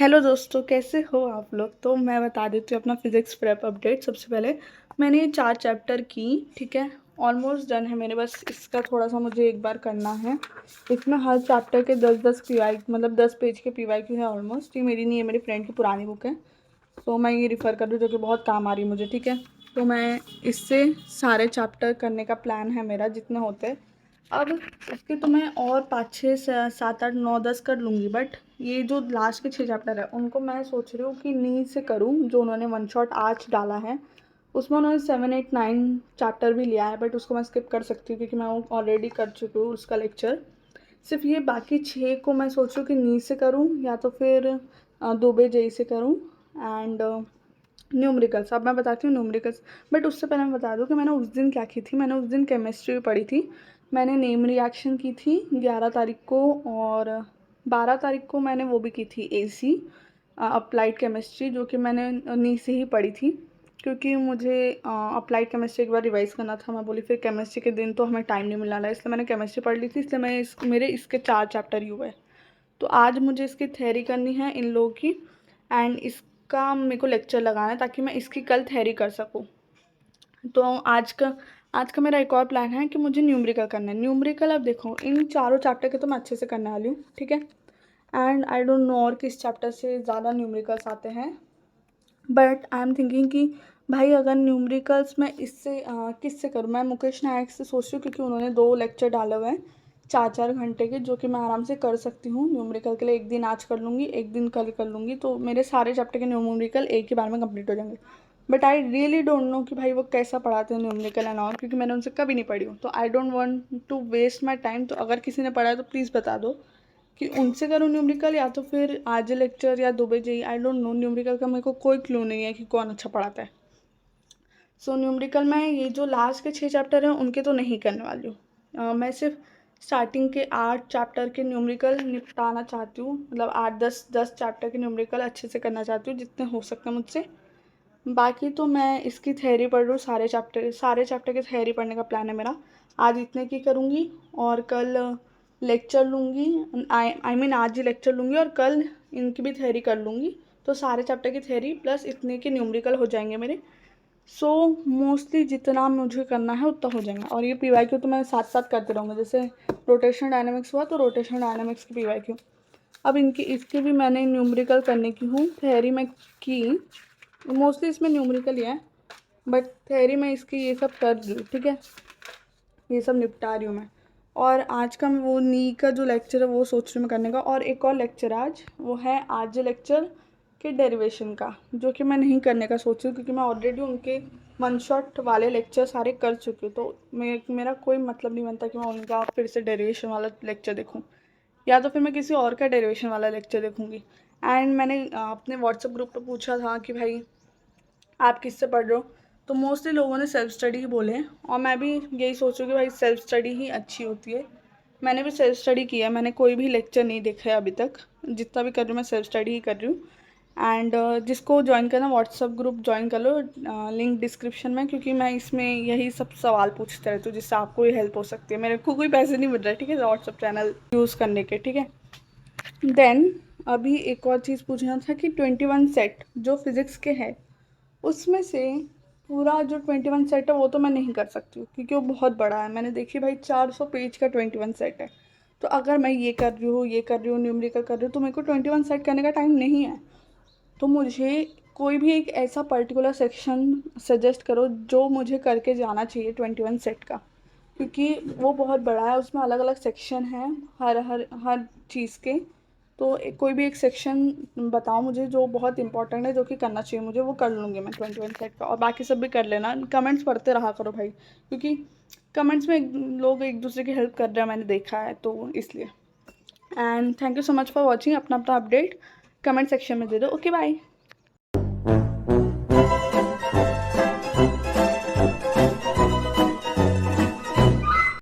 Hello दोस्तों, कैसे हो आप लोग। तो मैं बता देती हूँ अपना फिज़िक्स प्रेप अपडेट। सबसे पहले मैंने ये 4 चैप्टर की, ठीक है, ऑलमोस्ट डन है मेरे। बस इसका थोड़ा सा मुझे एक बार करना है। इसमें हर चैप्टर के 10-10 पीवाई, मतलब 10 पेज के पीवाईक्यू है ऑलमोस्ट। ये मेरी नहीं है, मेरी फ्रेंड की पुरानी बुक है, तो मैं ये रिफ़र कर रही हूँ, जो कि बहुत काम आ रही है मुझे, ठीक है। तो मैं इससे सारे चैप्टर करने का प्लान है मेरा, जितने होते हैं। अब इसके तो मैं और 5, 6, 7, 8, 9, 10 कर लूँगी, बट ये जो लास्ट के 6 चैप्टर है उनको मैं सोच रही हूँ कि नी से करूँ। जो उन्होंने वन शॉट आज डाला है उसमें उन्होंने 7, 8, 9 चैप्टर भी लिया है, बट उसको मैं स्किप कर सकती हूँ क्योंकि मैं वो ऑलरेडी कर चुकी हूँ उसका लेक्चर। सिर्फ ये बाकी 6 को मैं सोच रही हूँ कि नी से करूँ या तो फिर दुबे जेई से करूँ। एंड न्यूमरिकल्स, अब मैं बताती हूँ न्यूमरिकल्स। बट उससे पहले मैं बता दूँ कि मैंने उस दिन क्या की थी। मैंने उस दिन केमिस्ट्री पढ़ी थी। मैंने नेम रिएक्शन की थी 11 तारीख को, और 12 तारीख को मैंने वो भी की थी एसी अप्लाइड केमिस्ट्री, जो कि मैंने नी से ही पढ़ी थी क्योंकि मुझे अप्लाइड केमिस्ट्री एक बार रिवाइज़ करना था। मैं बोली फिर केमिस्ट्री के दिन तो हमें टाइम नहीं मिलने वाला, इसलिए मैंने केमिस्ट्री पढ़ ली थी। इसलिए मैं मेरे इसके 4 चैप्टर ही हुए। तो आज मुझे इसकी थ्योरी करनी है इन लोगों की, एंड इसका मेरे को लेक्चर लगाना है ताकि मैं इसकी कल थ्योरी कर सकूँ। तो आज का मेरा एक और प्लान है कि मुझे न्यूमेरिकल करना है। न्यूमेरिकल अब देखो, इन चारों चैप्टर के तो मैं अच्छे से करने वाली हूँ, ठीक है। एंड आई डोंट नो और किस चैप्टर से ज़्यादा न्यूमेरिकल्स आते हैं, बट आई एम थिंकिंग कि भाई अगर न्यूमेरिकल्स मैं इससे किससे करूँ। मैं मुकेश नायक से सोच रही हूँ क्योंकि उन्होंने 2 लेक्चर डाले हुए हैं 4-4 घंटे के, जो कि मैं आराम से कर सकती हूँ न्यूमेरिकल के लिए। एक दिन आज कर लूँगी, एक दिन कल कर लूँगी, तो मेरे सारे चैप्टर के न्यूमेरिकल एक ही बार में कंप्लीट हो जाएंगे। But I really don't know कि भाई वो कैसा पढ़ाते हैं न्यूमेरिकल एंड ऑल, क्योंकि मैंने उनसे कभी नहीं पढ़ी हूँ। तो I don't want to waste my time. तो अगर किसी ने पढ़ा है तो प्लीज़ बता दो कि उनसे करूँ न्यूमेरिकल या तो फिर आज लेक्चर या Dubey ji. I don't know, numerical का मेरे को कोई क्लू नहीं है कि कौन अच्छा पढ़ाता है। सो न्यूमेरिकल में ये जो लास्ट के 6 चैप्टर हैं उनके तो नहीं करने वाली हूँ। मैं सिर्फ स्टार्टिंग के 8 चैप्टर के न्यूमेरिकल निपटाना चाहती हूँ, मतलब 8-10 चैप्टर के न्यूमेरिकल अच्छे से करना चाहती हूँ जितने हो सकते हैं मुझसे। बाकी तो मैं इसकी थ्योरी पढ़ रही हूँ, सारे चैप्टर की थ्योरी पढ़ने का प्लान है मेरा। आज इतने की करूँगी और कल लेक्चर लूँगी। आई मीन आज ही लेक्चर लूँगी और कल इनकी भी थ्योरी कर लूँगी। तो सारे चैप्टर की थ्योरी प्लस इतने के न्यूमेरिकल हो जाएंगे मेरे। सो मोस्टली जितना मुझे करना है उतना हो जाएगा। और ये पीवाईक्यू तो मैं साथ साथ करते रहूँगा। जैसे रोटेशन डायनामिक्स हुआ तो रोटेशन डायनामिक्स की पीवाईक्यू। अब इसकी भी मैंने न्यूमेरिकल करने की हूँ। थ्योरी में की मोस्टली इसमें न्यूमेरिकल ही है, बट थ्योरी में इसकी ये सब कर रही हूँ, ठीक है। ये सब निपटा रही हूँ मैं। और आज का मैं वो नी का जो लेक्चर है वो सोच रही हूँ मैं करने का। और एक और लेक्चर आज वो है आज लेक्चर के डेरिवेशन का, जो कि मैं नहीं करने का सोच रही हूँ क्योंकि मैं ऑलरेडी उनके वन शॉट वाले लेक्चर सारे कर चुकी हूँ। तो मेरा कोई मतलब नहीं बनता कि मैं उनका फिर से डेरिवेशन वाला लेक्चर देखूँ, या तो फिर मैं किसी और का डेरिवेशन वाला लेक्चर देखूँगी। एंड मैंने अपने व्हाट्सएप ग्रुप पर पूछा था कि भाई आप किससे पढ़ रहे हो, तो मोस्टली लोगों ने सेल्फ स्टडी ही बोले हैं। और मैं भी यही सोचूँ कि भाई सेल्फ स्टडी ही अच्छी होती है। मैंने भी सेल्फ स्टडी किया है, मैंने कोई भी लेक्चर नहीं देखा है अभी तक। जितना भी कर रही हूँ मैं सेल्फ स्टडी ही कर रही हूँ। एंड जिसको ज्वाइन करना व्हाट्सअप ग्रुप ज्वाइन कर लो, लिंक डिस्क्रिप्शन में, क्योंकि मैं इसमें यही सब सवाल पूछते रहती हूँ जिससे आपको ही हेल्प हो सकती है। मेरे को कोई पैसे नहीं मिल रहा है, ठीक है, व्हाट्सअप चैनल यूज़ करने के, ठीक है। देन अभी एक और चीज़ पूछना था कि 21 सेट जो फिज़िक्स के हैं उसमें से पूरा जो 21 सेट है वो तो मैं नहीं कर सकती हूँ क्योंकि वो बहुत बड़ा है। मैंने देखी भाई 400 पेज का 21 सेट है। तो अगर मैं ये कर रही हूँ, ये कर रही हूँ, न्यूमेरिकल कर रही हूँ, तो मेरे को 21 सेट करने का टाइम नहीं है। तो मुझे कोई भी एक ऐसा पर्टिकुलर सेक्शन सजेस्ट करो जो मुझे करके जाना चाहिए 21 सेट का, क्योंकि वो बहुत बड़ा है, उसमें अलग अलग सेक्शन हैं हर हर हर चीज़ के। तो कोई भी एक सेक्शन बताओ मुझे जो बहुत इंपॉर्टेंट है, जो कि करना चाहिए मुझे, वो कर लूँगी मैं 21 सेट का। और बाकी सब भी कर लेना। कमेंट्स पढ़ते रहा करो भाई, क्योंकि कमेंट्स में लोग एक दूसरे की हेल्प कर रहे हैं, मैंने देखा है, तो इसलिए। And thank you so much for watching. अपना अपना अपडेट कमेंट सेक्शन में दे दो। Okay bye.